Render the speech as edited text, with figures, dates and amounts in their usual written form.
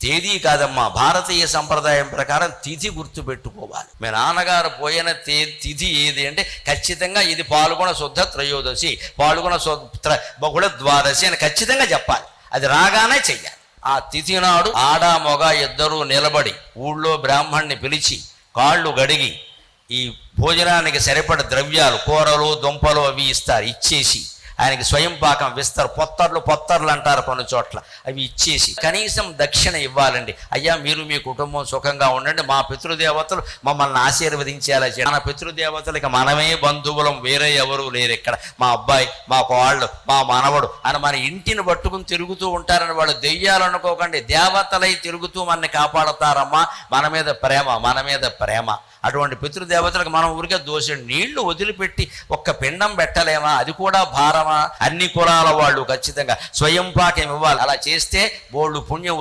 తేదీ కాదమ్మా, భారతీయ సంప్రదాయం ప్రకారం తిథి గుర్తుపెట్టుకోవాలి. మీ నాన్నగారు పోయిన తిథి ఏది అంటే ఖచ్చితంగా ఇది పాల్గొన శుద్ధ త్రయోదశి, పాల్గొన బహుళ ద్వాదశి అని ఖచ్చితంగా చెప్పాలి. అది రాగానే చెయ్యాలి. ఆ తిథి నాడు ఆడ మొగ ఇద్దరూ నిలబడి ఊళ్ళో బ్రాహ్మణ్ణి పిలిచి కాళ్ళు గడిగి ఈ భోజనానికి సరిపడ ద్రవ్యాలు, కూరలు దుంపలు అవి ఇస్తారు. ఇచ్చేసి ఆయనకి స్వయం పాకం విస్తారు. పొత్తర్లు అంటారు కొన్ని చోట్ల. అవి ఇచ్చేసి కనీసం దక్షిణ ఇవ్వాలండి. అయ్యా మీరు మీ కుటుంబం సుఖంగా ఉండండి, మా పితృదేవతలు మమ్మల్ని ఆశీర్వదించేలా చేయాలి. మన పితృదేవతలకి మనమే బంధువులం, వేరే ఎవరూ లేరు ఇక్కడ. మా అబ్బాయి, మా కోళ్ళు, మా మనవడు అని మన ఇంటిని పట్టుకుని తిరుగుతూ ఉంటారని వాళ్ళు దెయ్యాలు అనుకోకండి. దేవతలై తిరుగుతూ మనని కాపాడతారమ్మా. మన మీద ప్రేమ, మన మీద ప్రేమ. అటువంటి పితృదేవతలకు మనం ఊరికే దోషం నీళ్లు వదిలిపెట్టి ఒక్క పిండం పెట్టలేమా? అది కూడా భారమా? అన్ని కులాల వాళ్ళు ఖచ్చితంగా స్వయం పాకం ఇవ్వాలి. అలా చేస్తే బోళ్ళు పుణ్యం